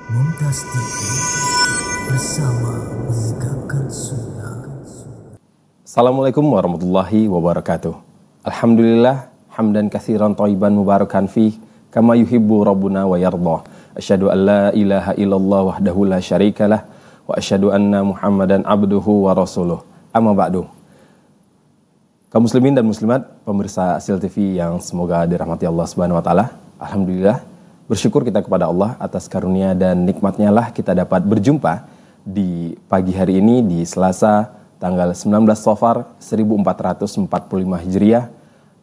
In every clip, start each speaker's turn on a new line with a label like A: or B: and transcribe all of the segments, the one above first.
A: Mumtaz TV bersama menegakkan sunnah.
B: Assalamualaikum warahmatullahi wabarakatuh. Alhamdulillah hamdan katsiran thayyiban mubarakan fi kama yuhibbu rabbuna wa yardah. Asyhadu an la ilaha illallah wahdahu la syarikalah wa asyhadu anna Muhammadan abduhu wa rasuluh. Amma ba'du. Kaum muslimin dan muslimat pemirsa Asil TV yang semoga dirahmati Allah Subhanahu wa taala. Alhamdulillah bersyukur kita kepada Allah atas karunia dan nikmatnya lah kita dapat berjumpa di pagi hari ini di Selasa tanggal 19 Safar 1445 Hijriah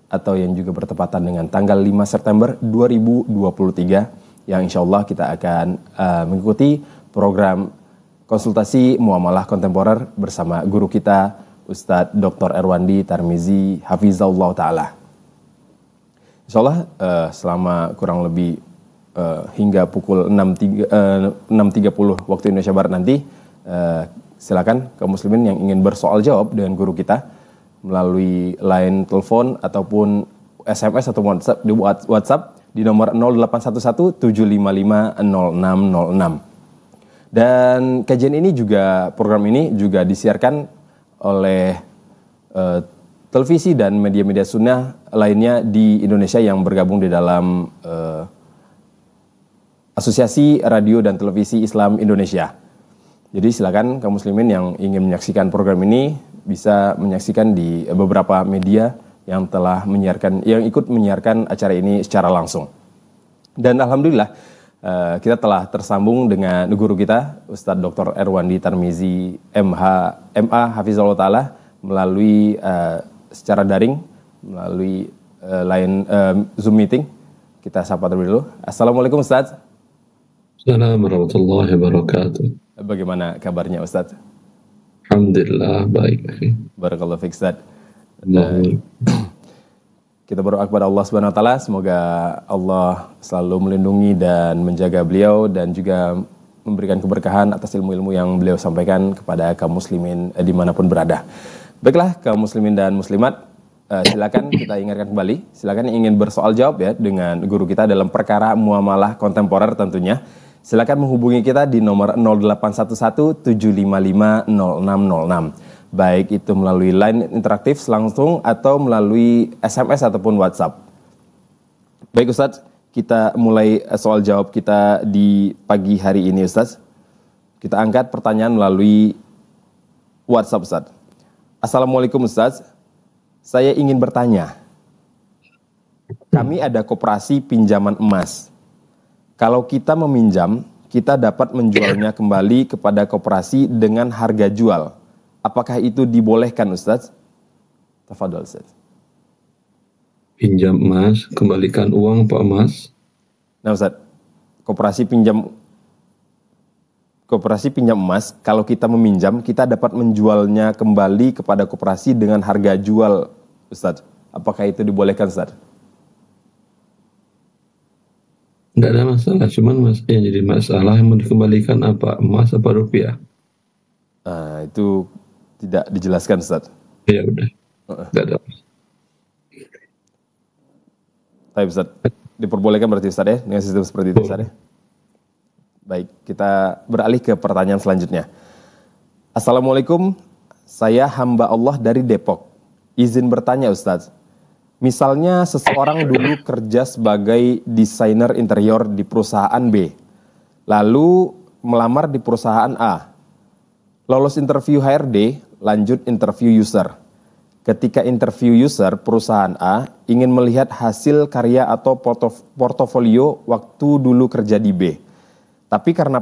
B: atau yang juga bertepatan dengan tanggal 5 September 2023 yang insya Allah kita akan mengikuti program konsultasi muamalah kontemporer bersama guru kita Ustadz Dr. Erwandi Tarmizi Hafizahullah Ta'ala. Insya Allah selama kurang lebih hingga pukul 6.30 waktu Indonesia Barat nanti silakan kaum muslimin yang ingin bersoal jawab dengan guru kita melalui line telepon ataupun SMS atau WhatsApp di nomor 0811 755 0606. Dan kajian ini juga, program ini juga disiarkan oleh televisi dan media-media sunnah lainnya di Indonesia yang bergabung di dalam Asosiasi Radio dan Televisi Islam Indonesia. Jadi silakan kaum muslimin yang ingin menyaksikan program ini bisa menyaksikan di beberapa media yang telah menyiarkan, yang ikut menyiarkan acara ini secara langsung. Dan alhamdulillah kita telah tersambung dengan guru kita Ustadz Dr. Erwandi Tarmizi MA Hafizahullah Ta'ala melalui secara daring, melalui line Zoom meeting. Kita sapa terlebih dulu. Assalamualaikum Ustadz.
C: Assalamualaikum warahmatullahi wabarakatuh.
B: Bagaimana kabarnya Ustadz?
C: Alhamdulillah baik.
B: Barakallahu fiik Ustadz. Kita berdoa kepada Allah Subhanahu wa taala semoga Allah selalu melindungi dan menjaga beliau dan juga memberikan keberkahan atas ilmu-ilmu yang beliau sampaikan kepada kaum muslimin dimanapun berada. Baiklah kaum muslimin dan muslimat, silakan kita ingatkan kembali, silakan yang ingin bersoal jawab ya dengan guru kita dalam perkara muamalah kontemporer tentunya. Silakan menghubungi kita di nomor 0811 755 0606. Baik itu melalui line interaktif langsung atau melalui SMS ataupun WhatsApp. Baik Ustadz, kita mulai soal jawab kita di pagi hari ini Ustadz. Kita angkat pertanyaan melalui WhatsApp Ustadz. Assalamualaikum Ustadz, saya ingin bertanya. Kami ada koperasi pinjaman emas. Kalau kita meminjam, kita dapat menjualnya kembali kepada koperasi dengan harga jual. Apakah itu dibolehkan Ustadz? Tafadhol Ustadz.
C: Pinjam emas, kembalikan uang Pak emas.
B: Nah Ustadz, koperasi pinjam emas, kalau kita meminjam, kita dapat menjualnya kembali kepada koperasi dengan harga jual Ustadz. Apakah itu dibolehkan Ustadz?
C: Tidak ada masalah, cuman yang jadi masalah yang mau dikembalikan apa, emas apa rupiah?
B: Itu tidak dijelaskan Ustadz.
C: Ya udah, tidak ada.
B: Baik Ustadz, diperbolehkan berarti Ustadz ya, dengan sistem seperti itu Ustadz ya. Baik, kita beralih ke pertanyaan selanjutnya. Assalamualaikum, saya hamba Allah dari Depok. Izin bertanya Ustadz. Misalnya seseorang dulu kerja sebagai desainer interior di perusahaan B, lalu melamar di perusahaan A. Lolos interview HRD, lanjut interview user. Ketika interview user, perusahaan A ingin melihat hasil karya atau portofolio waktu dulu kerja di B. Tapi karena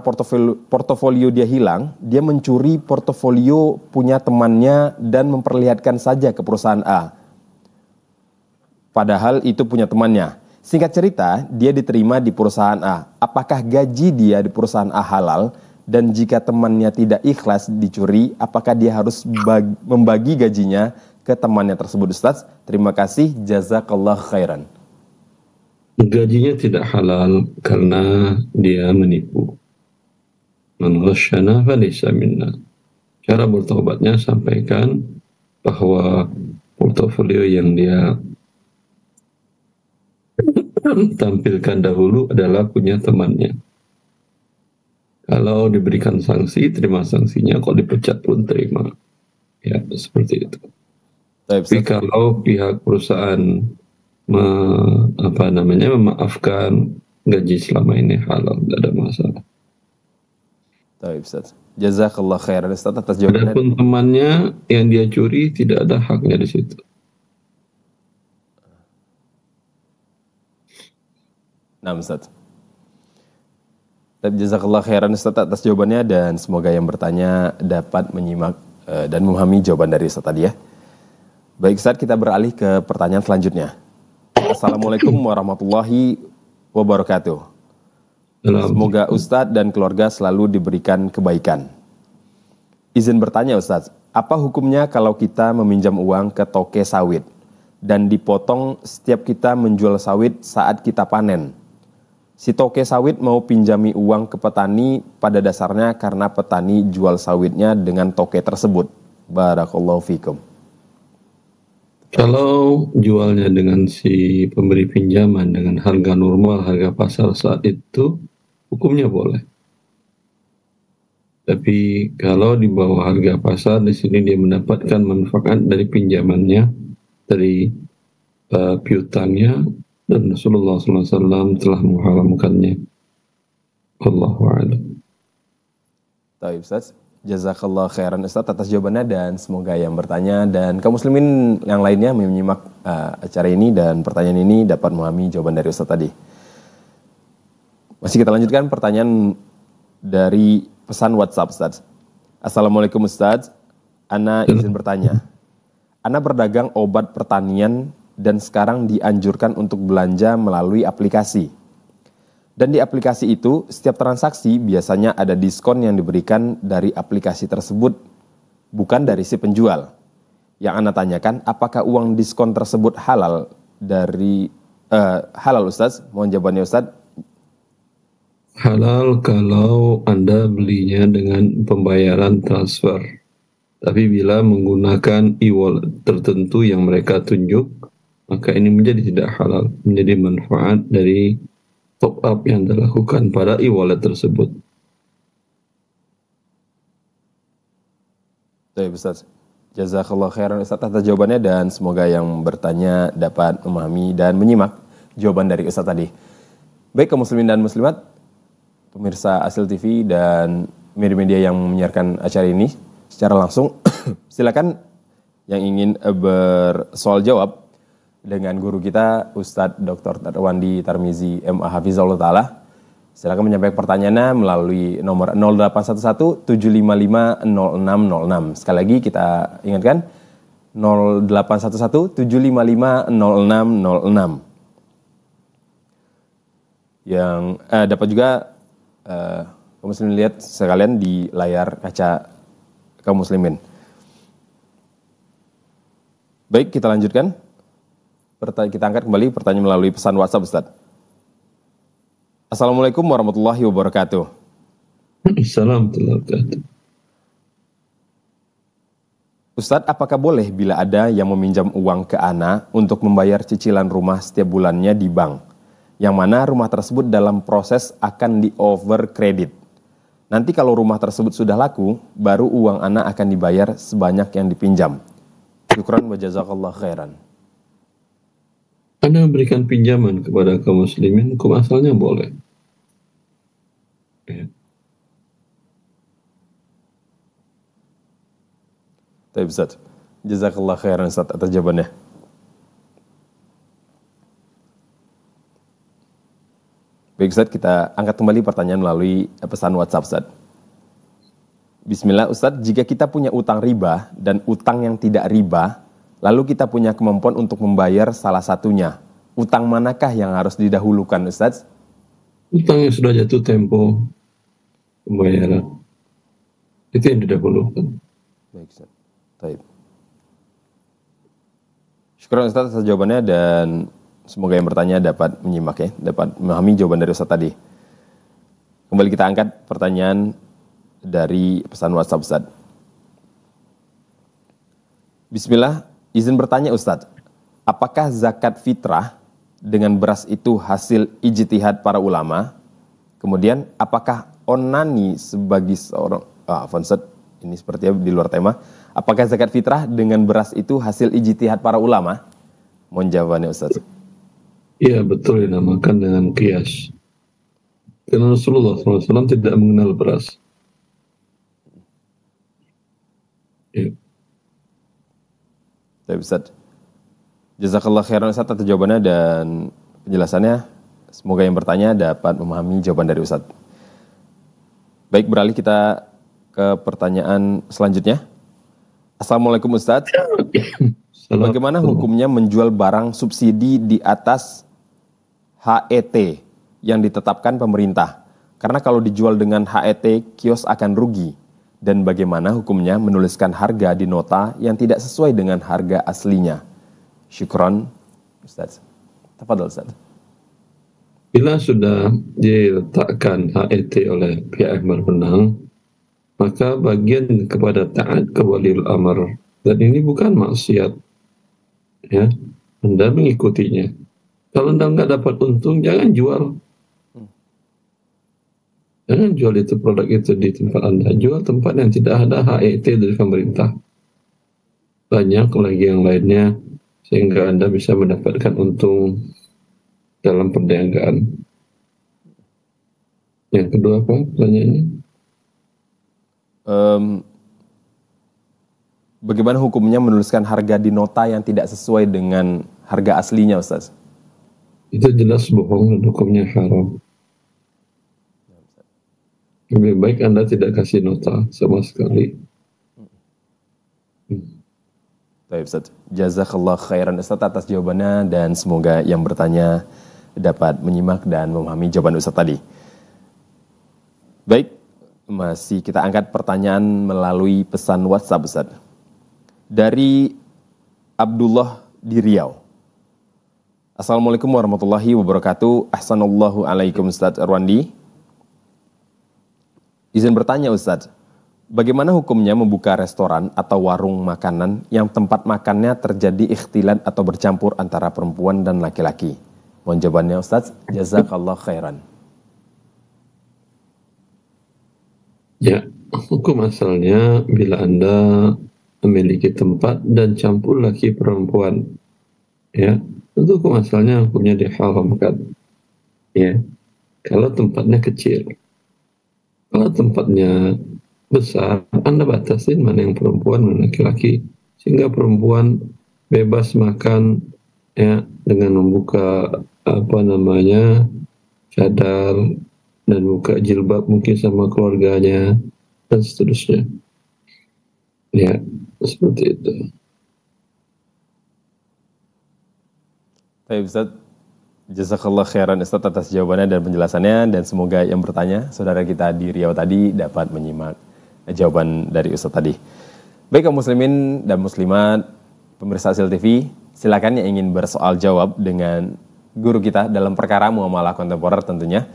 B: portofolio dia hilang, dia mencuri portofolio punya temannya dan memperlihatkan saja ke perusahaan A. Padahal itu punya temannya. Singkat cerita, dia diterima di perusahaan A. Apakah gaji dia di perusahaan A halal? Dan jika temannya tidak ikhlas dicuri, apakah dia harus membagi gajinya ke temannya tersebut Ustaz? Terima kasih, jazakallah khairan.
C: Gajinya tidak halal karena dia menipu. Man ghasyana falaysa minna. Cara bertobatnya sampaikan bahwa portofolio yang dia tampilkan dahulu adalah punya temannya. Kalau diberikan sanksi, terima sanksinya. Kalau dipecat pun terima. Ya, seperti itu. Tapi kalau pihak perusahaan memaafkan, gaji selama ini halal, tidak ada masalah.
B: Baik, Ustaz. Jazakallah khairan Ustaz atas jawabannya.
C: Adapun temannya yang dia curi tidak ada haknya di situ.
B: Nah, Ustaz. Jazakallah khairan Ustaz atas jawabannya dan semoga yang bertanya dapat menyimak dan memahami jawaban dari Ustaz tadi ya. Baik Ustaz, kita beralih ke pertanyaan selanjutnya. Assalamualaikum warahmatullahi wabarakatuh. Semoga Ustadz dan keluarga selalu diberikan kebaikan. Izin bertanya Ustadz, apa hukumnya kalau kita meminjam uang ke toke sawit dan dipotong setiap kita menjual sawit saat kita panen? Si toke sawit mau pinjami uang ke petani pada dasarnya karena petani jual sawitnya dengan toke tersebut. Barakallahu fikum.
C: Kalau jualnya dengan si pemberi pinjaman dengan harga normal, harga pasar saat itu, hukumnya boleh. Tapi kalau di bawah harga pasar, di sini dia mendapatkan manfaat dari pinjamannya, dari piutangnya, dan Rasulullah SAW telah mengharamkannya. Allahu a'lam.
B: Baik Ustaz, jazakallah khairan Ustaz atas jawabannya dan semoga yang bertanya dan kaum muslimin yang lainnya menyimak acara ini dan pertanyaan ini dapat memahami jawaban dari Ustaz tadi. Masih kita lanjutkan pertanyaan dari pesan WhatsApp Ustaz. Assalamualaikum Ustaz, Ana izin bertanya. Ana berdagang obat pertanian dan sekarang dianjurkan untuk belanja melalui aplikasi. Dan di aplikasi itu, setiap transaksi biasanya ada diskon yang diberikan dari aplikasi tersebut, bukan dari si penjual. Yang Ana tanyakan, apakah uang diskon tersebut halal halal Ustaz? Mohon jawabannya Ustaz.
C: Halal kalau Anda belinya dengan pembayaran transfer. Tapi bila menggunakan e-wallet tertentu yang mereka tunjuk, maka ini menjadi tidak halal, menjadi manfaat dari top up yang dilakukan pada e-wallet tersebut.
B: Baik Ustaz. Jazakallah khairan Ustaz atas jawabannya dan semoga yang bertanya dapat memahami dan menyimak jawaban dari Ustaz tadi. Baik kaum muslimin dan muslimat, pemirsa Asil TV dan media-media yang menyiarkan acara ini secara langsung, silakan yang ingin bersoal jawab dengan guru kita Ustadz Dr. Tarwandi Tarmizi MA Hafizahullah Ta'ala. Silakan menyampaikan pertanyaannya melalui nomor 0811 755 0606. Sekali lagi kita ingatkan 0811 755 0606. Yang dapat juga kaum muslimin lihat sekalian di layar kaca kaum muslimin. Baik, kita lanjutkan. Kita angkat kembali pertanyaan melalui pesan WhatsApp Ustaz. Assalamualaikum warahmatullahi wabarakatuh.
C: Assalamualaikum.
B: Ustaz, apakah boleh bila ada yang meminjam uang ke Ana untuk membayar cicilan rumah setiap bulannya di bank, yang mana rumah tersebut dalam proses akan di-over kredit? Nanti kalau rumah tersebut sudah laku, baru uang Ana akan dibayar sebanyak yang dipinjam. Syukran wa jazakallah khairan.
C: Anda memberikan pinjaman kepada kaum muslimin, hukum asalnya boleh. Ya.
B: Baik Ustaz, jazakallah khairan Ustaz atas jawabannya. Baik Ustaz, kita angkat kembali pertanyaan melalui pesan WhatsApp Ustaz. Bismillah Ustaz, jika kita punya utang riba dan utang yang tidak riba, lalu kita punya kemampuan untuk membayar salah satunya, utang manakah yang harus didahulukan Ustaz?
C: Utang yang sudah jatuh tempo pembayaran, itu yang didahulukan.
B: Baik Ustaz. Baik. Syukur Ustaz atas jawabannya dan semoga yang bertanya dapat menyimak ya, dapat memahami jawaban dari Ustaz tadi. Kembali kita angkat pertanyaan dari pesan WhatsApp Ustaz. Bismillah, izin bertanya Ustaz, apakah zakat fitrah dengan beras itu hasil ijtihad para ulama? Kemudian apakah onani sebagai seorang Ustaz, ini sepertinya di luar tema. Apakah zakat fitrah dengan beras itu hasil ijtihad para ulama? Mohon jawabannya Ustaz.
C: Iya betul, dinamakan dengan qiyas. Karena Rasulullah SAW tidak mengenal beras. Ya.
B: Baik Ustaz. Jazakallah khairan Ustaz atas jawabannya dan penjelasannya. Semoga yang bertanya dapat memahami jawaban dari Ustaz. Baik, beralih kita ke pertanyaan selanjutnya. Assalamualaikum Ustaz. Bagaimana hukumnya menjual barang subsidi di atas HET yang ditetapkan pemerintah? Karena kalau dijual dengan HET, kios akan rugi. Dan bagaimana hukumnya menuliskan harga di nota yang tidak sesuai dengan harga aslinya? Syukron, Ustaz. Tafadhol Ustaz.
C: Bila sudah diletakkan HET oleh pihak yang berwenang, maka bagian kepada taat ke waliul amr. Dan ini bukan maksiat. Ya, Anda mengikutinya. Kalau Anda nggak dapat untung, jangan jual. Jangan jual itu produk itu di tempat Anda. Jual tempat yang tidak ada HET dari pemerintah. Banyak lagi yang lainnya, sehingga Anda bisa mendapatkan untung dalam perdagangan. Yang kedua apa pertanyaannya?
B: Bagaimana hukumnya menuliskan harga di nota yang tidak sesuai dengan harga aslinya, Ustaz?
C: Itu jelas bohong dan hukumnya haram. Lebih baik Anda tidak kasih nota sama sekali.
B: Baik, Ustaz. Jazakallah khairan Ustaz atas jawabannya dan semoga yang bertanya dapat menyimak dan memahami jawaban Ustaz tadi. Baik, masih kita angkat pertanyaan melalui pesan WhatsApp Ustaz. Dari Abdullah di Riau. Assalamualaikum warahmatullahi wabarakatuh. Ahsanallahu alaikum Ustaz Arwandi. Izin bertanya Ustaz, bagaimana hukumnya membuka restoran atau warung makanan yang tempat makannya terjadi ikhtilat atau bercampur antara perempuan dan laki-laki? Mohon jawabannya Ustaz. Jazakallah khairan.
C: Ya, hukum asalnya bila Anda memiliki tempat dan campur laki perempuan, ya, tentu hukum asalnya hukumnya diharamkan. Ya, kalau tempatnya kecil. Kalau tempatnya besar, Anda batasin mana yang perempuan, mana laki-laki, sehingga perempuan bebas makan ya dengan membuka cadar dan buka jilbab mungkin sama keluarganya dan seterusnya. Ya, seperti itu.
B: Baik Ustaz, jazakallah khairan Ustaz atas jawabannya dan penjelasannya dan semoga yang bertanya, saudara kita di Riau tadi dapat menyimak jawaban dari Ustaz tadi. Baik kaum muslimin dan muslimat, pemirsa Asil TV, silakan yang ingin bersoal jawab dengan guru kita dalam perkara muamalah kontemporer tentunya.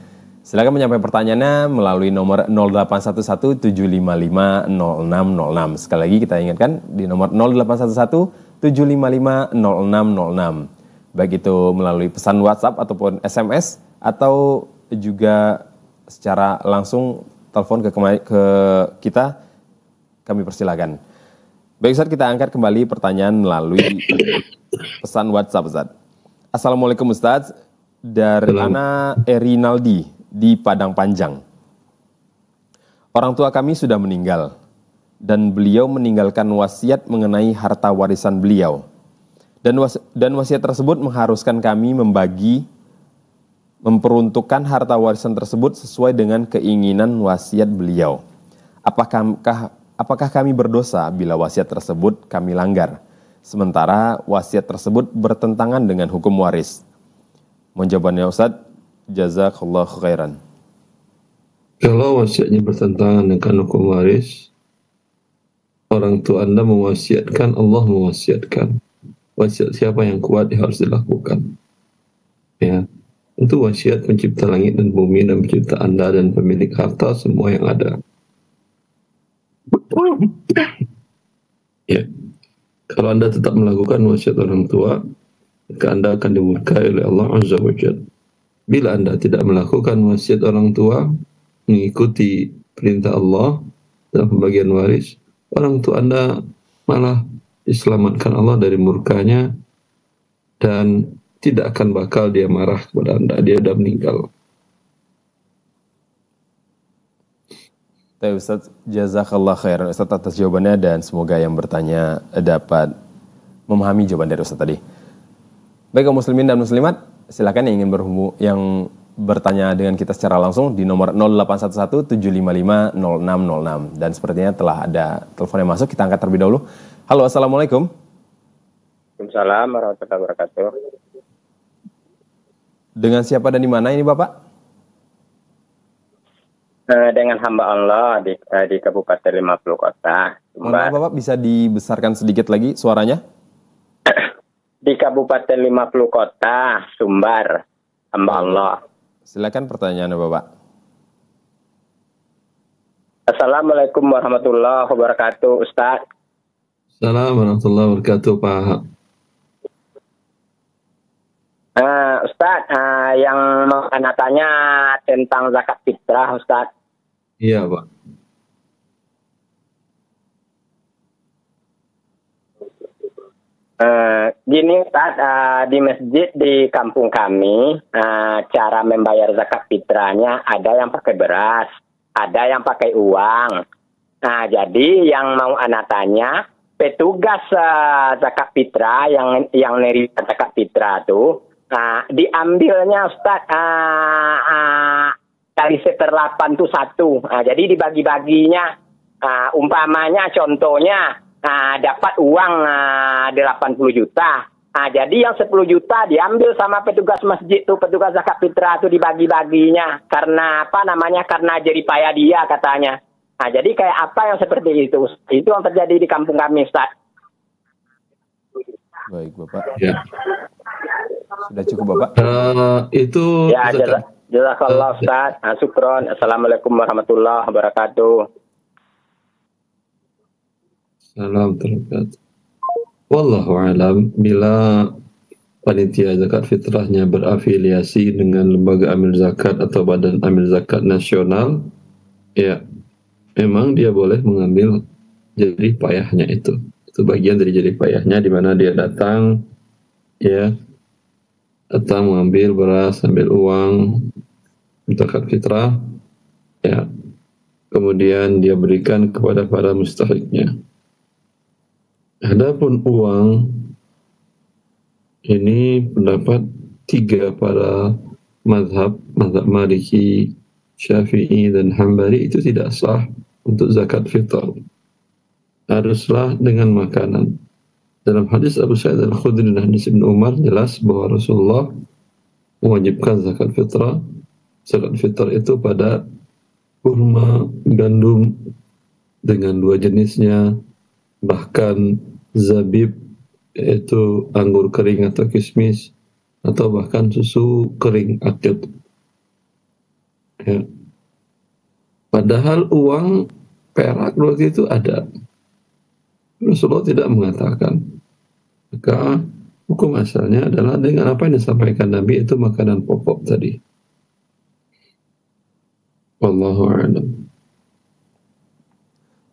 B: Silakan menyampaikan pertanyaannya melalui nomor 0811-755-0606. Sekali lagi kita ingatkan di nomor 0811-755-0606. Baik itu melalui pesan WhatsApp ataupun SMS atau juga secara langsung telepon ke kita, kami persilakan. Baik Ustaz, kita angkat kembali pertanyaan melalui pesan WhatsApp Ustaz. Assalamualaikum Ustaz, dari Ana Erinaldi di Padang Panjang. Orang tua kami sudah meninggal dan beliau meninggalkan wasiat mengenai harta warisan beliau. Dan wasiat tersebut mengharuskan kami memperuntukkan harta warisan tersebut sesuai dengan keinginan wasiat beliau. Apakah kami berdosa bila wasiat tersebut kami langgar? Sementara wasiat tersebut bertentangan dengan hukum waris. Mohon jawabannya Ustaz. Jazakallah khairan.
C: Kalau wasiatnya bertentangan dengan hukum waris, orang tua Anda mewasiatkan, Allah mewasiatkan. Wasiat siapa yang kuat yang harus dilakukan. Ya, itu wasiat pencipta langit dan bumi dan pencipta Anda dan pemilik harta semua yang ada. Ya, kalau Anda tetap melakukan wasiat orang tua, maka Anda akan dimurkai oleh Allah Azza wa Jalla. Bila Anda tidak melakukan wasiat orang tua, mengikuti perintah Allah dalam pembagian waris, orang tua Anda malah diselamatkan Allah dari murkanya dan tidak akan bakal dia marah kepada Anda. Dia sudah meninggal.
B: Ustaz, jazakallah khairan Ustaz atas jawabannya, dan semoga yang bertanya dapat memahami jawaban dari Ustaz tadi. Baik kaum muslimin dan muslimat, silakan yang ingin yang bertanya dengan kita secara langsung di nomor 0811-755-0606. Dan sepertinya telah ada telepon yang masuk, kita angkat terlebih dahulu. Halo, assalamualaikum.
D: Waalaikumsalam warahmatullahi wabarakatuh.
B: Dengan siapa dan di mana ini Bapak?
D: Dengan hamba Allah di Kabupaten 50 Kota.
B: Mohon Bapak bisa dibesarkan sedikit lagi suaranya?
D: Di Kabupaten 50 Kota, Sumbar, hamba Allah.
B: Silakan pertanyaannya Bapak.
D: Assalamualaikum warahmatullahi wabarakatuh, Ustaz.
C: Assalamualaikum warahmatullahi wabarakatuh, Pak.
D: Ustaz, yang mau anda tanya tentang zakat fitrah, Ustaz.
C: Iya, Pak.
D: Gini Ustaz, di masjid di kampung kami, cara membayar zakat fitrahnya ada yang pakai beras, ada yang pakai uang. Nah, jadi yang mau anak tanya, petugas zakat fitrah yang nerima zakat fitrah itu, diambilnya Ustaz dari seperlapan itu satu. Jadi dibagi-baginya, umpamanya contohnya, dapat uang 80 juta. Jadi yang 10 juta diambil sama petugas masjid tuh, petugas zakat fitrah itu dibagi-baginya. Karena apa namanya? Karena jeripaya dia katanya. Jadi kayak apa yang seperti itu? Itu yang terjadi di kampung kami, Ustaz.
B: Baik, Bapak.
C: Ya.
B: Sudah cukup, Bapak?
C: Itu
D: ya, jazakallah Ustaz. Syukron. Assalamualaikum warahmatullahi wabarakatuh.
C: Salam terdekat. Wallahu alam, bila panitia zakat fitrahnya berafiliasi dengan lembaga amil zakat atau badan amil zakat nasional, ya memang dia boleh mengambil jerih payahnya itu. Itu bagian dari jerih payahnya, di mana dia datang, ya, datang mengambil beras, ambil uang zakat fitrah, ya, kemudian dia berikan kepada para mustahiknya. Adapun uang ini pendapat tiga para mazhab Maliki, Syafi'i dan Hambali, itu tidak sah untuk zakat fitr. Haruslah dengan makanan. Dalam hadis Abu Sa'id Al-Khudri dan hadis Ibn Umar jelas bahwa Rasulullah mewajibkan zakat fitrah. Zakat fitr itu pada kurma, gandum dengan dua jenisnya, bahkan zabib, yaitu anggur kering atau kismis, atau bahkan susu kering akid. Ya. Padahal uang perak waktu itu ada. Rasulullah tidak mengatakan. Maka hukum asalnya adalah dengan apa yang disampaikan Nabi, itu makanan pokok tadi. Wallahu a'lam.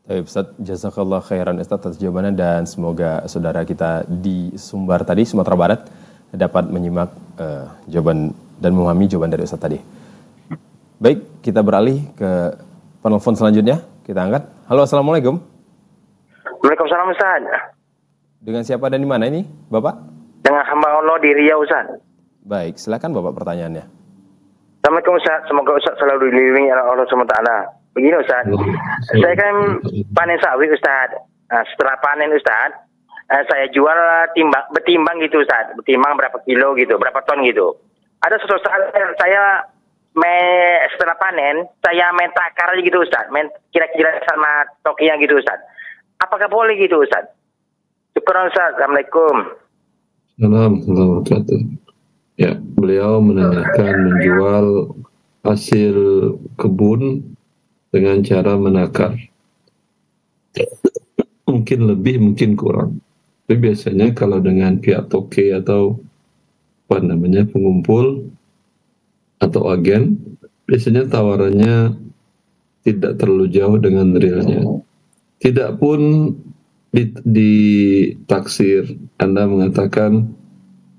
B: Baik, Ustaz, jazakallah khairan Ustaz atas jawabannya, dan semoga saudara kita di Sumbar tadi, Sumatera Barat, dapat menyimak jawaban dan memahami jawaban dari Ustaz tadi. Baik, kita beralih ke penelpon selanjutnya. Kita angkat. Halo, assalamualaikum.
D: Waalaikumsalam Ustaz.
B: Dengan siapa dan di mana ini, Bapak?
D: Dengan hamba Allah di Riau Ustaz.
B: Baik, silakan Bapak pertanyaannya.
D: Assalamualaikum Ustaz. Semoga Ustaz selalu dilindungi oleh Allah SWT. Begini Ustaz, saya kan panen sawit Ustaz. Setelah panen Ustaz, saya jual betimbang gitu Ustaz. Betimbang berapa kilo gitu, berapa ton gitu. Ada suatu saat saya setelah panen, saya main takar gitu Ustaz. Main kira-kira sama tokinya gitu Ustaz. Apakah boleh gitu Ustaz? Syukur Ustaz. Assalamualaikum.
C: Assalamualaikum. Ya, beliau menanyakan menjual hasil kebun dengan cara menakar. Mungkin lebih, mungkin kurang. Tapi biasanya kalau dengan pihak toke atau apa namanya pengumpul atau agen, biasanya tawarannya tidak terlalu jauh dengan realnya. Tidak pun di taksir Anda mengatakan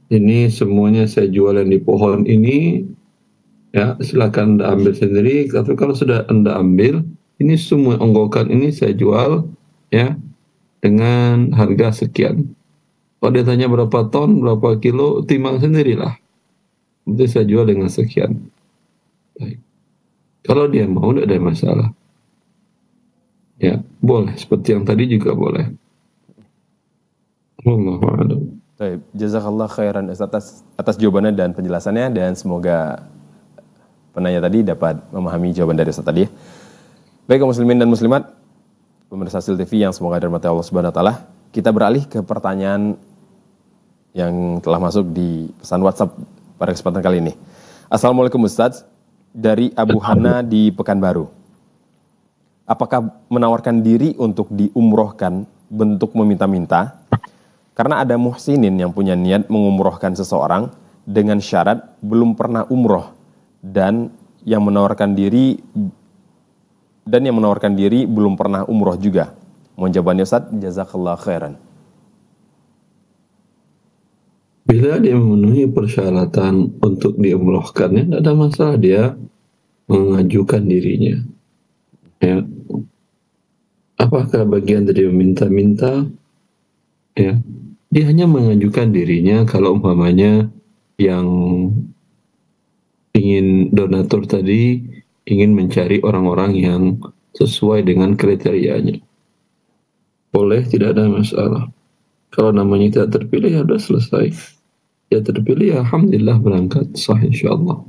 C: ini semuanya saya jual yang di pohon ini, ya silakan Anda ambil sendiri. Tapi kalau sudah Anda ambil, ini semua onggokan ini saya jual ya dengan harga sekian. Kalau dia tanya berapa ton, berapa kilo, timbang sendirilah. Itu saya jual dengan sekian. Baik. Kalau dia mau, tidak ada masalah. Ya, boleh. Seperti yang tadi juga boleh. Wallahu a'lam.
B: Baik, jazakallah khairan Ustaz atas jawabannya dan penjelasannya, dan semoga penanya tadi dapat memahami jawaban dari Ustaz tadi. Baik, kaum muslimin dan muslimat, pemirsa Sil TV yang semoga dirahmati Allah Subhanahu wa taala, kita beralih ke pertanyaan yang telah masuk di pesan WhatsApp pada kesempatan kali ini. Assalamualaikum Ustaz, dari Abu Hana di Pekanbaru. Apakah menawarkan diri untuk diumrohkan bentuk meminta-minta? Karena ada muhsinin yang punya niat mengumrohkan seseorang dengan syarat belum pernah umroh, dan yang menawarkan diri belum pernah umroh juga. Mohon jawabannya Ustaz, jazakallah khairan.
C: Bila dia memenuhi persyaratan untuk diumrohkannya, tidak ada masalah dia mengajukan dirinya. Ya. Apakah bagian dari meminta-minta? Ya. Dia hanya mengajukan dirinya kalau umpamanya yang ingin donatur tadi ingin mencari orang-orang yang sesuai dengan kriterianya. Boleh, tidak ada masalah. Kalau namanya tidak terpilih, ya sudah selesai. Ya terpilih, ya alhamdulillah berangkat sah insyaallah.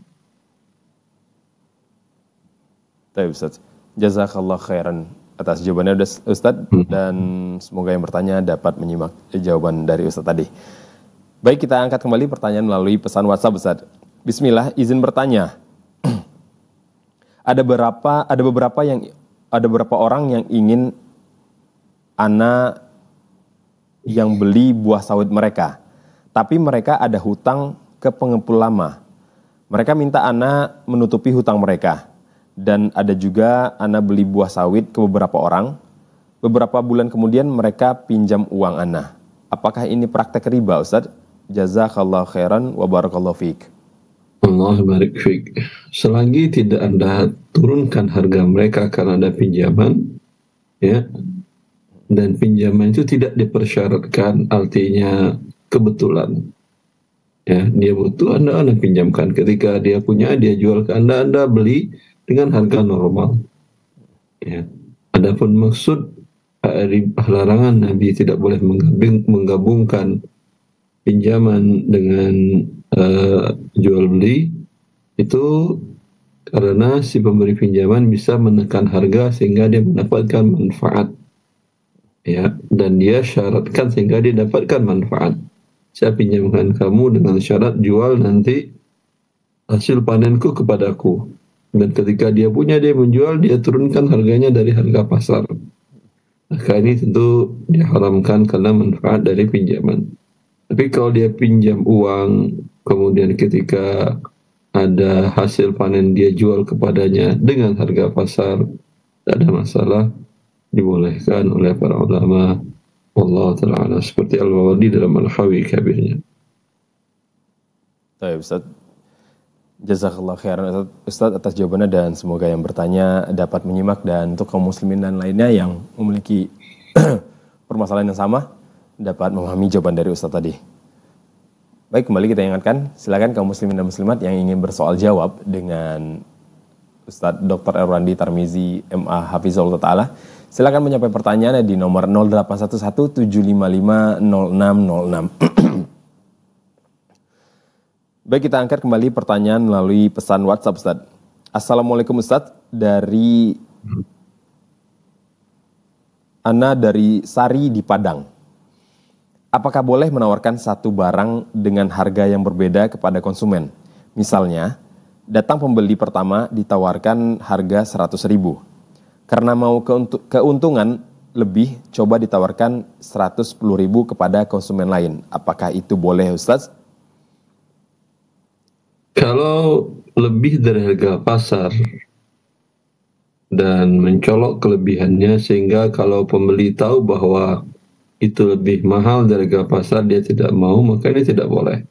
B: Baik Ustaz, jazakallah khairan atas jawabannya Ustaz, dan semoga yang bertanya dapat menyimak jawaban dari Ustaz tadi. Baik, kita angkat kembali pertanyaan melalui pesan WhatsApp Ustaz. Bismillah, izin bertanya. Ada beberapa orang yang ingin ana yang beli buah sawit mereka, tapi mereka ada hutang ke pengepul lama. Mereka minta ana menutupi hutang mereka, dan ada juga ana beli buah sawit ke beberapa orang. Beberapa bulan kemudian mereka pinjam uang ana. Apakah ini praktek riba Ustaz? Jazakallah khairan wa barakallahu fiik.
C: Allah barik fiik. Selagi tidak Anda turunkan harga mereka karena ada pinjaman, ya, dan pinjaman itu tidak dipersyaratkan, artinya kebetulan. Ya, dia butuh, Anda pinjamkan. Ketika dia punya, dia jual ke Anda beli dengan harga normal. Ya. Adapun maksud larangan Nabi tidak boleh menggabungkan pinjaman dengan jual beli, itu karena si pemberi pinjaman bisa menekan harga sehingga dia mendapatkan manfaat. Ya, dan dia syaratkan sehingga dia dapatkan manfaat. Saya pinjamkan kamu dengan syarat jual nanti hasil panenku kepadaku. Dan ketika dia punya, dia menjual, dia turunkan harganya dari harga pasar. Maka ini tentu diharamkan karena manfaat dari pinjaman. Tapi kalau dia pinjam uang, kemudian ketika ada hasil panen dia jual kepadanya dengan harga pasar, tidak ada masalah, dibolehkan oleh para ulama. Allah Ta'ala, seperti Al-Mawardi dalam Al-Hawi Kabirnya.
B: Baik Ustaz, jazakallah khairan Ustaz atas jawabannya, dan semoga yang bertanya dapat menyimak, dan untuk kaum muslimin dan lainnya yang memiliki permasalahan yang sama dapat memahami jawaban dari Ustaz tadi. Baik, kembali kita ingatkan, silakan kaum muslimin dan muslimat yang ingin bersoal jawab dengan Ustaz Dr. Erwandi Tarmizi MA Hafizahullah Ta'ala, silakan menyampaikan pertanyaannya di nomor 0811-755-0606. Baik, kita angkat kembali pertanyaan melalui pesan WhatsApp Ustaz. Assalamualaikum Ustaz, dari Ana dari Sari di Padang. Apakah boleh menawarkan satu barang dengan harga yang berbeda kepada konsumen? Misalnya, datang pembeli pertama ditawarkan harga 100.000. Karena mau keuntungan lebih, coba ditawarkan 110.000 kepada konsumen lain. Apakah itu boleh Ustaz?
C: Kalau lebih dari harga pasar dan mencolok kelebihannya, sehingga kalau pembeli tahu bahwa itu lebih mahal dari harga pasar, dia tidak mau, maka ini tidak boleh.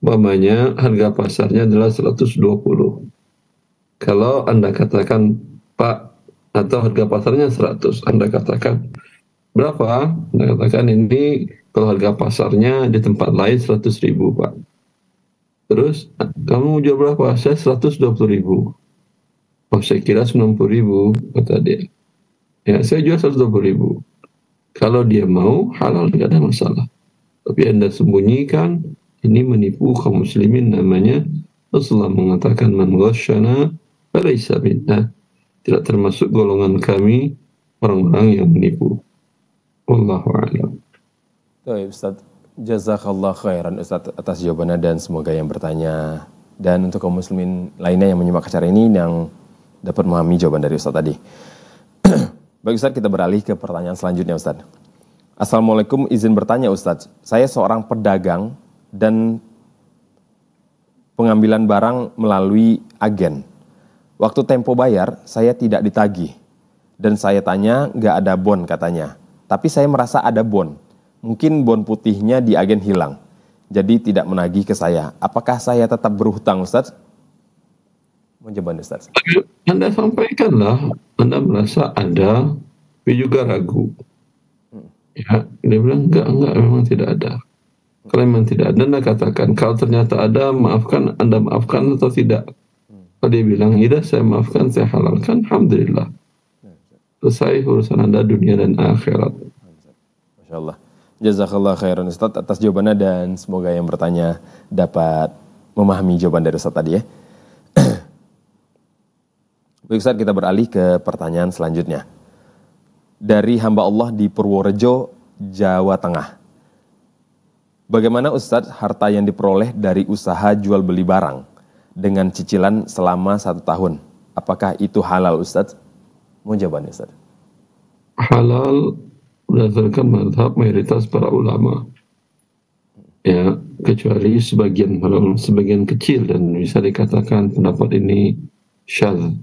C: Umpamanya harga pasarnya adalah 120. Kalau Anda katakan, Pak, atau harga pasarnya 100, Anda katakan, berapa? Anda katakan, ini kalau harga pasarnya di tempat lain 100.000, Pak. Terus, kamu jual berapa? Saya 120.000. Oh, saya kira 90.000, kata dia. Ya, saya jual 120.000. Kalau dia mau, halal, tidak ada masalah. Tapi Anda sembunyikan, ini menipu kaum muslimin, namanya Rasulullah mengatakan, man ghasyana falaysa minna, tidak termasuk golongan kami, orang-orang yang menipu. Wallahu a'lam.
B: Baik, Ustaz. Jazakallah khairan Ustaz atas jawabannya, dan semoga yang bertanya dan untuk kaum muslimin lainnya yang menyimak acara ini yang dapat memahami jawaban dari Ustaz tadi. Baik Ustaz, kita beralih ke pertanyaan selanjutnya Ustaz. Assalamualaikum, izin bertanya Ustaz. Saya seorang pedagang dan pengambilan barang melalui agen. Waktu tempo bayar, saya tidak ditagih. Dan saya tanya, nggak ada bon katanya. Tapi saya merasa ada bon. Mungkin bon putihnya di agen hilang. Jadi tidak menagih ke saya. Apakah saya tetap berhutang Ustaz? Mencoba Ustaz.
C: Anda sampaikanlah, Anda merasa ada, tapi juga ragu. Ya, dia bilang enggak, memang tidak ada. Kalau memang tidak ada, Anda katakan. Kalau ternyata ada, maafkan, Anda maafkan atau tidak. Kalau dia bilang, tidak, saya maafkan, saya halalkan, alhamdulillah. Selesai urusan Anda dunia dan akhirat.
B: Masya Allah. Jazakallah khairan Ustaz atas jawabannya, dan semoga yang bertanya dapat memahami jawaban dari Ustaz tadi ya. Baik Ustaz, kita beralih ke pertanyaan selanjutnya. Dari hamba Allah di Purworejo, Jawa Tengah. Bagaimana Ustaz harta yang diperoleh dari usaha jual beli barang dengan cicilan selama 1 tahun? Apakah itu halal Ustaz? Mau jawabannya Ustaz?
C: Halal berdasarkan mazhab mayoritas para ulama. Ya, kecuali sebagian kecil, dan bisa dikatakan pendapat ini syadz.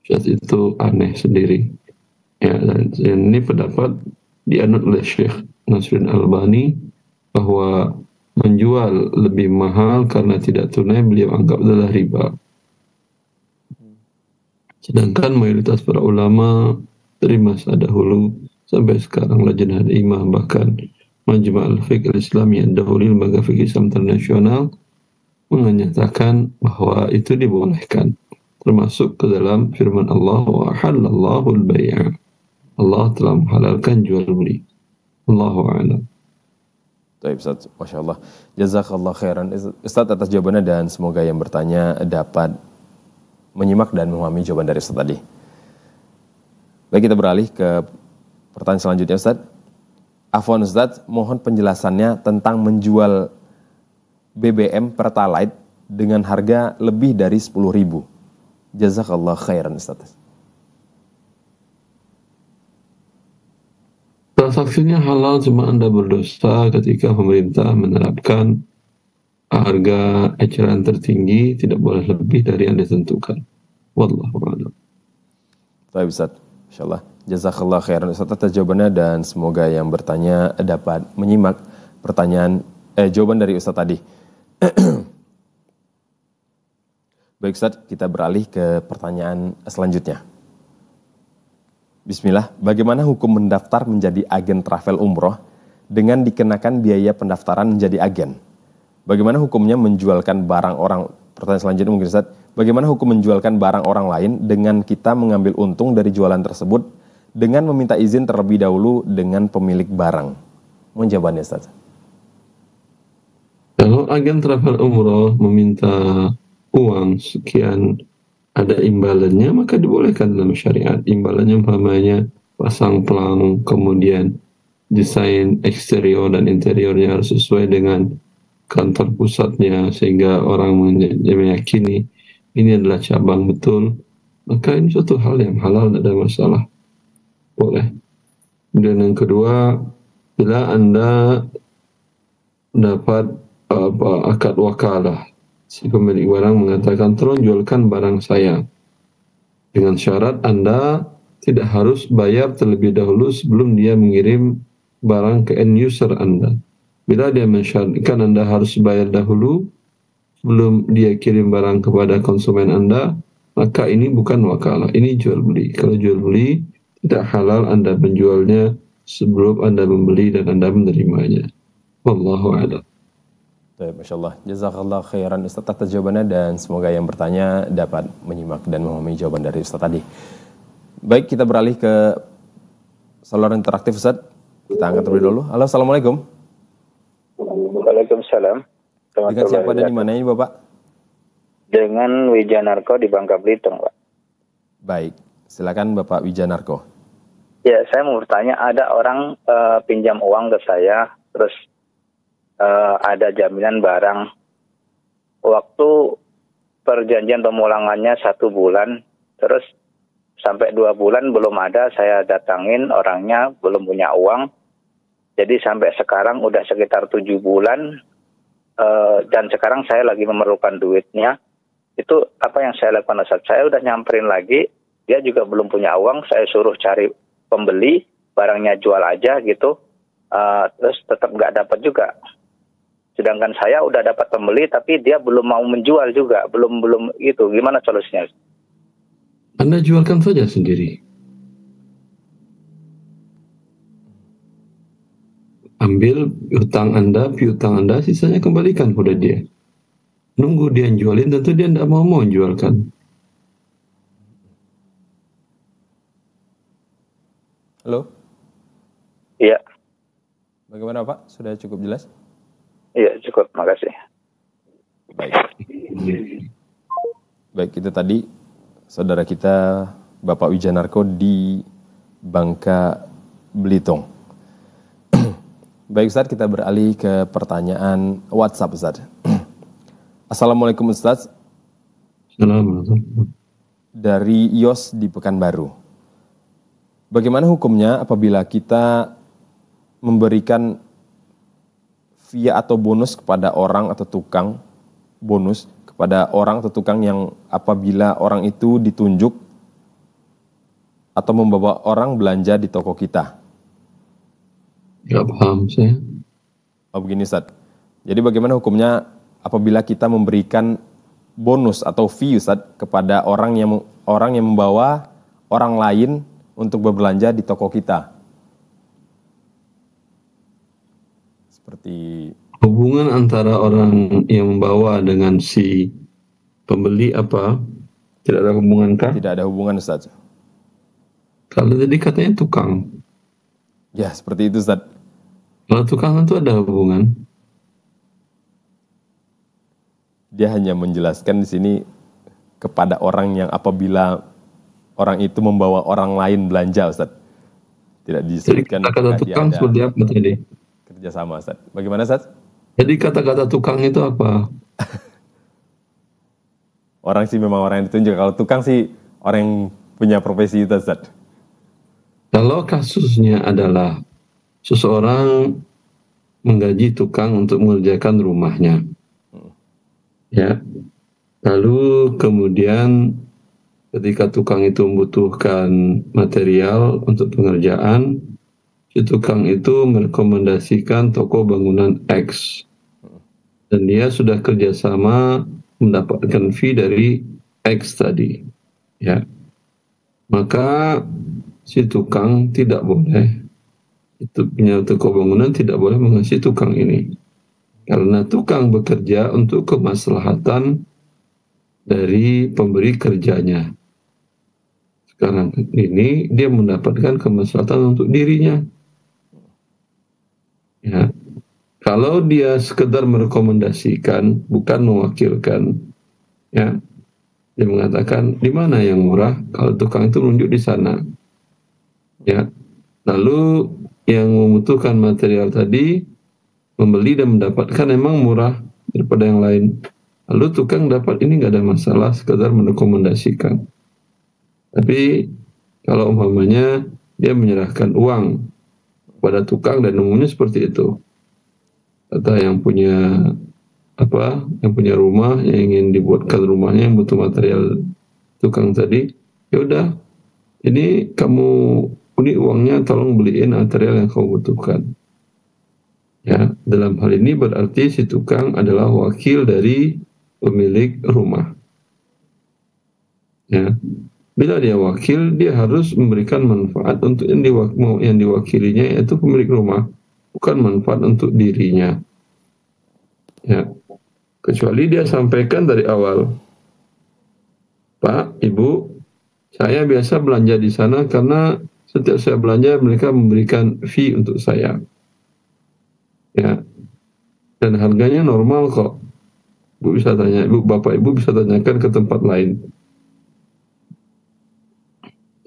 C: Syadz itu aneh sendiri. Ya, dan ini pendapat dianut oleh Syekh Nasruddin Albani, bahwa menjual lebih mahal karena tidak tunai beliau anggap adalah riba. Sedangkan mayoritas para ulama dari masa dahulu sampai sekarang, Lajnah Daimah, bahkan Majma' al-Fiqh al-Islami yang dahulu lembaga fikih Islam internasional, menyatakan bahwa itu dibolehkan, termasuk ke dalam firman Allah, wa halallahu al-bay'a. Allah telah menghalalkan jual beli. Allahu a'lam.
B: Baik Ustaz, Masya Allah. Jazakallah khairan Ustaz atas jawabannya, dan semoga yang bertanya dapat menyimak dan memahami jawaban dari Ustaz tadi. Baik, kita beralih ke pertanyaan selanjutnya Ustaz. Afwan Ustaz, mohon penjelasannya tentang menjual BBM Pertalite dengan harga lebih dari 10.000. Jazakallah khairan Ustaz.
C: Transaksinya halal, cuma Anda berdosa ketika pemerintah menerapkan harga eceran tertinggi tidak boleh lebih dari yang ditentukan. Wallahu a'lam.
B: Baik Ustaz, insyaallah. Jazakallah khairan Ustaz atas jawabannya, dan semoga yang bertanya dapat menyimak jawaban dari Ustaz tadi. Baik Ustaz, kita beralih ke pertanyaan selanjutnya. Bismillah, bagaimana hukum mendaftar menjadi agen travel umroh dengan dikenakan biaya pendaftaran menjadi agen? Bagaimana hukumnya menjualkan barang orang, pertanyaan selanjutnya mungkin Ustaz, bagaimana hukum menjualkan barang orang lain dengan kita mengambil untung dari jualan tersebut dengan meminta izin terlebih dahulu dengan pemilik barang? Mohon jawabannya Ustaz.
C: Kalau agen travel umroh meminta uang sekian, ada imbalannya, maka dibolehkan dalam syariat. Imbalannya umpamanya pasang pelang, kemudian desain eksterior dan interiornya harus sesuai dengan kantor pusatnya, sehingga orang meyakini ini adalah cabang betul, maka ini suatu hal yang halal, tidak ada masalah, boleh. Dan yang kedua, bila Anda dapat akad wakalah, si pemilik barang mengatakan, tolong jualkan barang saya. dengan syarat Anda tidak harus bayar terlebih dahulu sebelum dia mengirim barang ke end user Anda. Bila dia mensyaratkan Anda harus bayar dahulu sebelum dia kirim barang kepada konsumen Anda, maka ini bukan wakalah, ini jual beli. Kalau jual beli, tidak halal Anda menjualnya sebelum Anda membeli dan Anda menerimanya. Wallahu a'lam.
B: Masya Allah. Jazakallah khairan Ustaz atas jawabannya, dan semoga yang bertanya dapat menyimak dan memahami jawaban dari Ustaz tadi. Baik, kita beralih ke saluran interaktif Ustaz. Kita angkat terlebih dahulu. Halo, Assalamualaikum.
E: Waalaikumsalam.
B: Dengan siapa dan di mana ini Bapak?
E: Dengan Wijanarko di Bangka Belitung, Pak.
B: Baik, silakan Bapak Wijanarko.
E: Ya, saya mau bertanya, ada orang pinjam uang ke saya, terus ada jaminan barang. Waktu perjanjian pemulangannya 1 bulan, terus sampai 2 bulan belum ada, saya datangin orangnya, belum punya uang. Jadi sampai sekarang udah sekitar 7 bulan, dan sekarang saya lagi memerlukan duitnya. Itu apa yang saya lakukan, Ustaz? Saya udah nyamperin lagi, dia juga belum punya uang, saya suruh cari pembeli, barangnya jual aja gitu, terus tetap nggak dapat juga. Sedangkan saya udah dapat pembeli, tapi dia belum mau menjual juga, belum gitu. Gimana solusinya?
C: Anda jualkan saja sendiri. Ambil piutang Anda, sisanya kembalikan pada dia. Nunggu dia jualin, tentu dia tidak mau jualkan.
B: Halo?
E: Iya.
B: Bagaimana Pak? Sudah cukup jelas?
E: Iya, cukup. Makasih.
B: Baik. Baik, itu tadi saudara kita Bapak Wijanarko di Bangka Belitung. Baik Ustaz, kita beralih ke pertanyaan WhatsApp Ustaz. Assalamualaikum Ustaz.
C: Assalamualaikum.
B: Dari Yos di Pekanbaru. Bagaimana hukumnya apabila kita memberikan via atau bonus kepada orang atau tukang, bonus kepada orang atau tukang yang apabila orang itu ditunjuk atau membawa orang belanja di toko kita?
C: Gak paham saya.
B: Oh begini Ustaz. Jadi bagaimana hukumnya apabila kita memberikan bonus atau fee Ustaz kepada orang yang membawa orang lain untuk berbelanja di toko kita? Seperti
C: hubungan antara orang yang membawa dengan si pembeli apa? Tidak ada hubungan kah?
B: Tidak ada hubungan Ustaz.
C: Kalau tadi katanya tukang.
B: Ya seperti itu Ustaz.
C: Kalau tukang itu ada hubungan.
B: Dia hanya menjelaskan di sini kepada orang yang apabila orang itu membawa orang lain belanja Ustaz. Tidak disebutkan.
C: Jadi kata tukang seperti apa tadi?
B: Kerjasama Ustaz. Bagaimana Ustaz?
C: Jadi kata-kata tukang itu apa?
B: Orang sih memang orang yang ditunjuk. Kalau tukang sih orang yang punya profesi itu Ustaz.
C: Kalau kasusnya adalah seseorang menggaji tukang untuk mengerjakan rumahnya. Ya. Lalu kemudian ketika tukang itu membutuhkan material untuk pengerjaan, si tukang itu merekomendasikan toko bangunan X. Dan dia sudah kerjasama mendapatkan fee dari X tadi. Ya. Maka si tukang tidak boleh, itu punya toko bangunan tidak boleh mengasihi tukang ini. Karena tukang bekerja untuk kemaslahatan dari pemberi kerjanya. Sekarang ini dia mendapatkan kemaslahatan untuk dirinya. Ya. Kalau dia sekedar merekomendasikan, bukan mewakilkan, ya, dia mengatakan di mana yang murah, kalau tukang itu menunjuk di sana. Ya, lalu yang membutuhkan material tadi membeli dan mendapatkan emang murah daripada yang lain. Lalu tukang dapat ini nggak ada masalah, sekedar merekomendasikan. Tapi kalau umpamanya dia menyerahkan uang pada tukang dan umumnya seperti itu. Kata yang punya yang punya rumah yang ingin dibuatkan rumahnya yang butuh material tukang tadi, ya udah, ini uangnya tolong beliin material yang kamu butuhkan. Ya, dalam hal ini berarti si tukang adalah wakil dari pemilik rumah. Ya, bila dia wakil, dia harus memberikan manfaat untuk yang diwakilinya, yaitu pemilik rumah, bukan manfaat untuk dirinya. Ya, kecuali dia sampaikan dari awal, Pak, Ibu, saya biasa belanja di sana karena setiap saya belanja mereka memberikan fee untuk saya. Ya, dan harganya normal kok. Bu bisa tanya, Bapak Ibu bisa tanyakan ke tempat lain.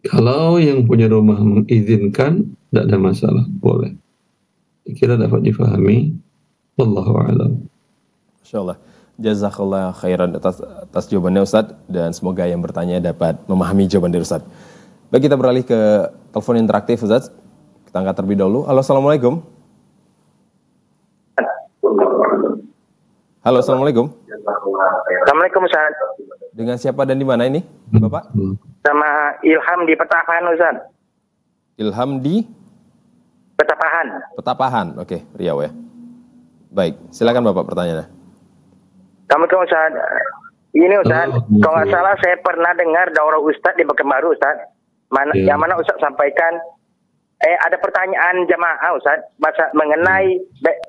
C: Kalau yang punya rumah mengizinkan, tidak ada masalah, boleh. Kira dapat difahami. Wallahu a'lam.
B: Masya Allah. Jazakallah khairan atas jawabannya Ustadz, dan semoga yang bertanya dapat memahami jawaban dari Ustadz. Baik, kita beralih ke telepon interaktif Ustadz. Kita angkat terlebih dahulu. Halo, Assalamualaikum. Halo, Assalamualaikum.
D: Assalamualaikum Ustaz.
B: Dengan siapa dan di mana ini, Bapak?
D: Sama Ilham di Petapahan Ustaz.
B: Ilham di
D: Petapahan.
B: Petapahan. Oke, Riau ya. Baik, silakan Bapak pertanyaannya.
D: Assalamualaikum Ustaz. Ini Ustaz, kalau nggak salah saya pernah dengar daurah Ustaz di Pekanbaru Ustaz. Yang mana Ustaz sampaikan, ada pertanyaan jamaah Ustaz, mengenai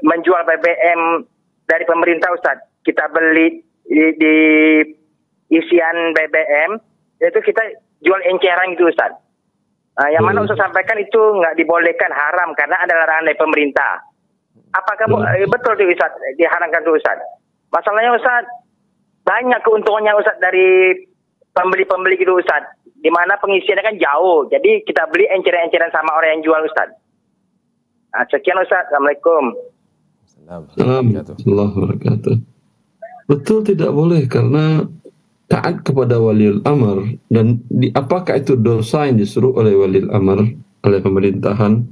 D: menjual BBM dari pemerintah Ustaz. Kita beli di isian BBM, itu kita jual enceran gitu Ustaz. Yang mana Ustaz sampaikan itu nggak dibolehkan, haram karena ada larangan dari pemerintah. Apakah betul itu Ustaz, diharamkan itu Ustaz? Masalahnya Ustaz, banyak keuntungannya Ustaz dari pembeli-pembeli gitu Ustaz. Di mana pengisiannya kan jauh, jadi kita beli enceran-enceran sama orang yang jual Ustaz. Sekian Ustaz, Assalamualaikum.
C: Assalamualaikum wabarakatuh. Betul, tidak boleh karena taat kepada waliul amr. Dan apakah itu dosa yang disuruh oleh waliul amr, oleh pemerintahan?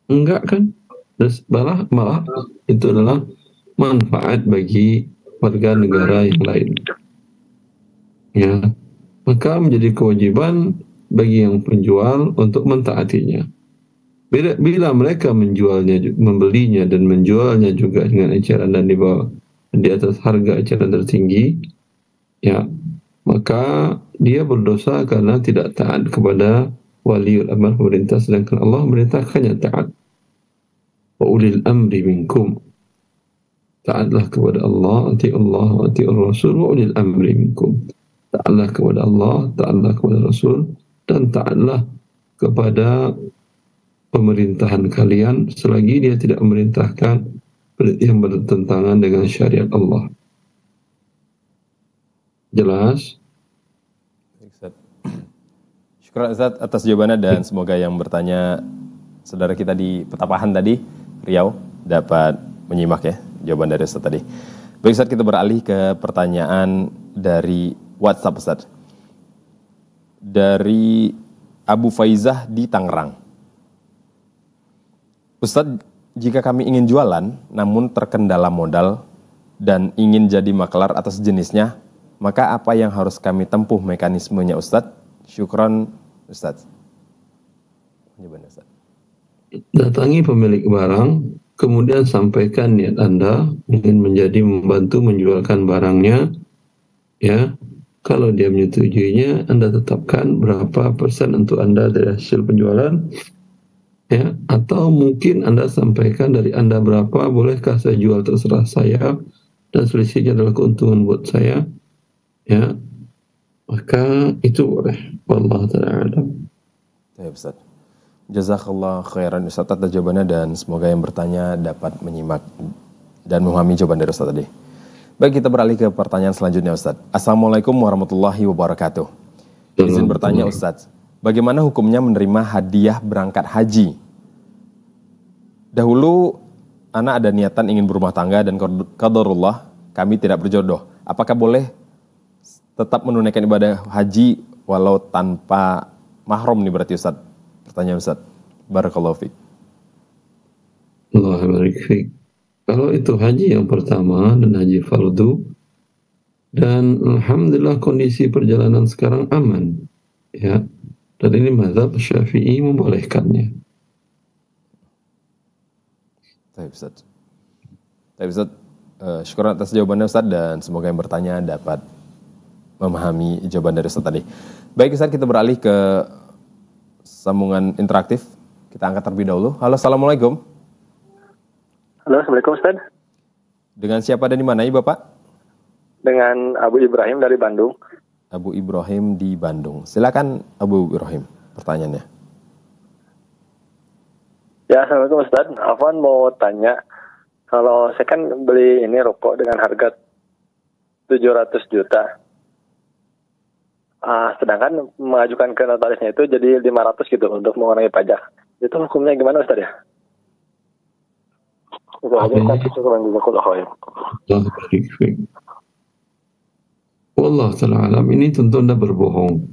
C: Enggak kan? Malah itu adalah manfaat bagi warga negara yang lain. Ya, maka menjadi kewajiban bagi yang penjual untuk mentaatinya. Bila mereka membelinya dan menjualnya juga dengan eceran dan di atas harga eceran tertinggi, ya, maka dia berdosa karena tidak taat kepada waliul amr pemerintah, sedangkan Allah memerintahkannya taat. Wa ulil amri minkum. Taatlah kepada Allah, ati'ullah wa ati'ur rasul wa ulil amri minkum. Taatlah kepada Allah, taatlah kepada Rasul, dan taatlah kepada pemerintahan kalian selagi dia tidak memerintahkan yang bertentangan dengan syariat Allah. Jelas?
B: Syukur Ustaz atas jawabannya, dan semoga yang bertanya saudara kita di Petapahan tadi, Riau, dapat menyimak ya jawaban dari Ustaz tadi. Baik Ustaz, kita beralih ke pertanyaan dari WhatsApp Ustaz. Dari Abu Faizah di Tangerang. Ustadz, jika kami ingin jualan namun terkendala modal dan ingin jadi maklar atas jenisnya, maka apa yang harus kami tempuh mekanismenya Ustadz? Syukron Ustadz.
C: Datangi pemilik barang, kemudian sampaikan niat Anda ingin membantu menjualkan barangnya. Ya, kalau dia menyetujuinya, Anda tetapkan berapa persen untuk Anda dari hasil penjualan. Ya, atau mungkin Anda sampaikan dari Anda berapa, bolehkah saya jual, terserah saya, dan selisihnya adalah keuntungan buat saya. Ya, maka itu boleh. Wallahu ta'ala a'lam.
B: Ya Ustaz. Jazakallah khairan Ustaz atas jawabannya, dan semoga yang bertanya dapat menyimak dan memahami jawaban dari Ustaz tadi. Baik, kita beralih ke pertanyaan selanjutnya Ustaz. Assalamualaikum warahmatullahi wabarakatuh. Izin bertanya Ustaz, bagaimana hukumnya menerima hadiah berangkat haji? Dahulu anak ada niatan ingin berumah tangga dan qadarullah kami tidak berjodoh. Apakah boleh tetap menunaikan ibadah haji walau tanpa mahram nih berarti Ustaz? Pertanyaan Ustaz. Barakallahu fiik.
C: Allah barik fiik. Kalau itu haji yang pertama dan haji fardu, Dan alhamdulillah kondisi perjalanan sekarang aman. Ya. Dan ini mazhab Syafi'i membolehkannya.
B: Baik, Ustaz. Baik, Ustaz. Syukur atas jawabannya, Ustaz, dan semoga yang bertanya dapat memahami jawaban dari Ustaz tadi. Baik, Ustaz, kita beralih ke sambungan interaktif. Kita angkat terlebih dahulu. Halo, Assalamualaikum.
F: Halo, Assalamualaikum Ustaz.
B: Dengan siapa dan di mana, Bapak?
F: Dengan Abu Ibrahim dari Bandung.
B: Abu Ibrahim di Bandung. Silakan Abu Ibrahim, pertanyaannya.
F: Ya, Assalamualaikum Ustaz. Afwan mau tanya, kalau saya kan beli ini rokok dengan harga 700 juta. Sedangkan mengajukan ke notarisnya itu jadi 500 gitu untuk mengurangi pajak. Itu hukumnya gimana Ustaz ya? Itu aja
C: Wallah ta'ala alam, ini tentu Anda berbohong.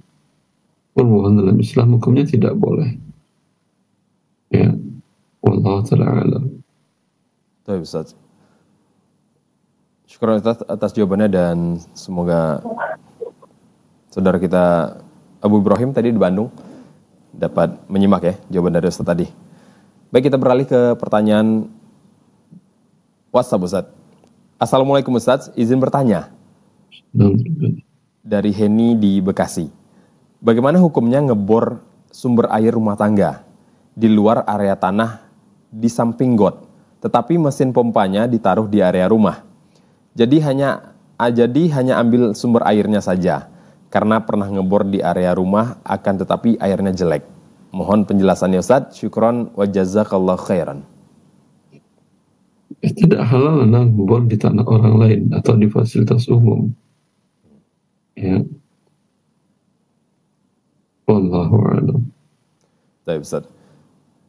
C: Berbohong dalam Islam hukumnya tidak boleh. Ya, wallah ta'ala alam.
B: Baik, Ustaz. Syukur atas jawabannya dan semoga saudara kita Abu Ibrahim tadi di Bandung dapat menyimak ya jawaban dari Ustaz tadi. Baik, kita beralih ke pertanyaan WhatsApp, Ustaz. Assalamualaikum Ustaz, izin bertanya. Dari Heni di Bekasi. Bagaimana hukumnya ngebor sumber air rumah tangga di luar area tanah di samping got, tetapi mesin pompanya ditaruh di area rumah. Jadi hanya ambil sumber airnya saja, karena pernah ngebor di area rumah akan tetapi airnya jelek. Mohon penjelasannya Ustaz. Syukron wa jazakallah khairan.
C: Tidak halal Anda ngebor di tanah orang lain atau di fasilitas umum. Ya. Wallahu a'lam.
B: Baik, Ustaz.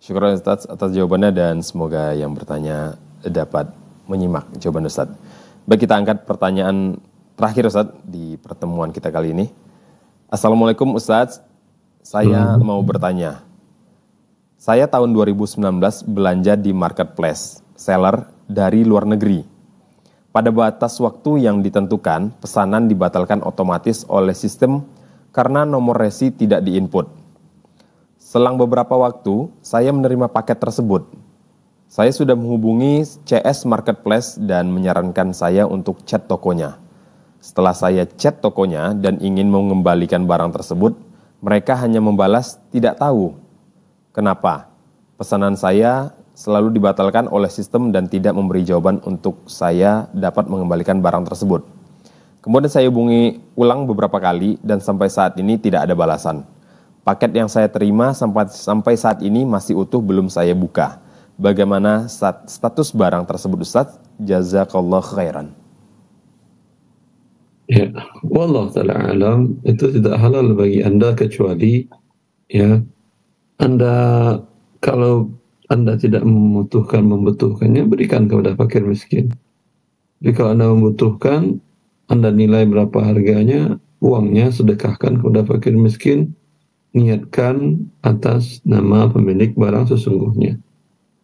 B: Syukur Ustaz atas jawabannya dan semoga yang bertanya dapat menyimak jawaban Ustaz. Baik, kita angkat pertanyaan terakhir Ustaz di pertemuan kita kali ini. Assalamualaikum Ustaz, saya mau bertanya. Saya tahun 2019 belanja di marketplace seller dari luar negeri. Pada batas waktu yang ditentukan, pesanan dibatalkan otomatis oleh sistem karena nomor resi tidak diinput. Selang beberapa waktu, saya menerima paket tersebut. Saya sudah menghubungi CS Marketplace dan menyarankan saya untuk chat tokonya. Setelah saya chat tokonya dan ingin mengembalikan barang tersebut, mereka hanya membalas tidak tahu. Kenapa? Pesanan saya selalu dibatalkan oleh sistem dan tidak memberi jawaban untuk saya dapat mengembalikan barang tersebut. Kemudian saya hubungi ulang beberapa kali dan sampai saat ini tidak ada balasan. Paket yang saya terima sampai saat ini masih utuh, belum saya buka. Bagaimana status barang tersebut Ustaz? Jazakallah khairan.
C: Ya, wallah ta'ala alam, itu tidak halal bagi Anda kecuali ya Anda, kalau Anda tidak membutuhkannya, berikan kepada fakir miskin. Jadi kalau Anda membutuhkan, Anda nilai berapa harganya, uangnya sedekahkan kepada fakir miskin, niatkan atas nama pemilik barang sesungguhnya.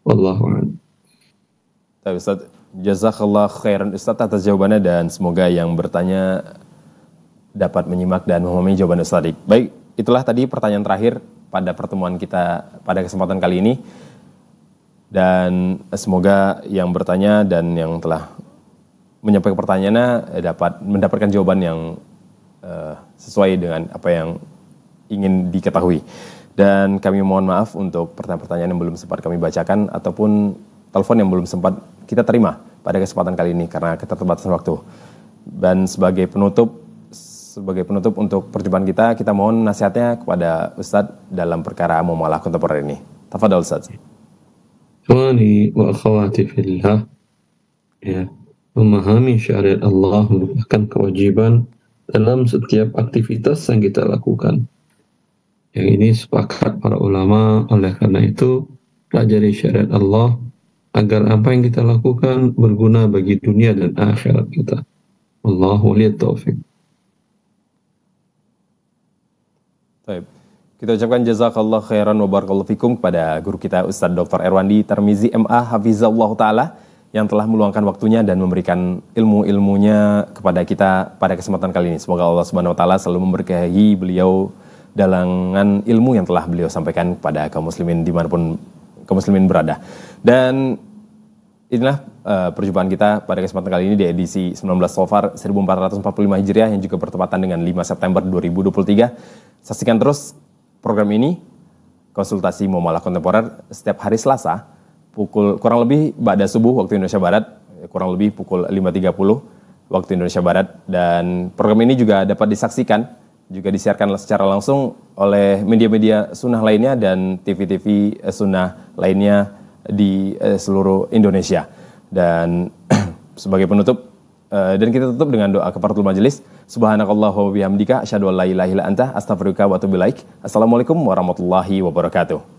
C: Wallahu a'lam.
B: Ustaz, jazakallah khairan Ustaz atas jawabannya dan semoga yang bertanya dapat menyimak dan memahami jawaban Ustaz. Baik, itulah tadi pertanyaan terakhir pada pertemuan kita pada kesempatan kali ini. Dan semoga yang bertanya dan yang telah menyampaikan pertanyaannya dapat mendapatkan jawaban yang sesuai dengan apa yang ingin diketahui. Dan kami mohon maaf untuk pertanyaan-pertanyaan yang belum sempat kami bacakan ataupun telepon yang belum sempat kita terima pada kesempatan kali ini karena keterbatasan waktu. Dan sebagai penutup untuk perjumpaan kita mohon nasihatnya kepada Ustadz dalam perkara muamalah kontemporer ini. Tafadhol Ustadz.
C: Ikhwani wa akhwati fillah, ya, memahami syariat Allah merupakan kewajiban dalam setiap aktivitas yang kita lakukan. Yang ini sepakat para ulama. Oleh karena itu, pelajari syariat Allah agar apa yang kita lakukan berguna bagi dunia dan akhirat kita. Allahu waliyat taufiq.
B: Baik. Kita ucapkan jazakallah khairan wa barakallahu fikum kepada guru kita Ustadz Dr. Erwandi Tarmizi MA Hafizallahu Ta'ala yang telah meluangkan waktunya dan memberikan ilmu-ilmunya kepada kita pada kesempatan kali ini. Semoga Allah Subhanahu wa taala selalu memberkahi beliau dalangan ilmu yang telah beliau sampaikan kepada kaum muslimin dimanapun kaum muslimin berada. Dan inilah perjumpaan kita pada kesempatan kali ini di edisi 19 Safar 1445 Hijriah yang juga bertepatan dengan 5 September 2023. Saksikan terus program ini, konsultasi muamalah kontemporer, setiap hari Selasa pukul kurang lebih ba'da subuh waktu Indonesia Barat, kurang lebih pukul 5.30 waktu Indonesia Barat. Dan program ini juga dapat disaksikan, juga disiarkan secara langsung oleh media-media sunnah lainnya dan TV-TV sunnah lainnya di seluruh Indonesia. Dan sebagai penutup, dan kita tutup dengan doa kafaratul majelis. Subhanakallahumma wa bihamdika asyhadu an la ilaha illa anta astaghfiruka wa atubu ilaik. Assalamualaikum warahmatullahi wabarakatuh.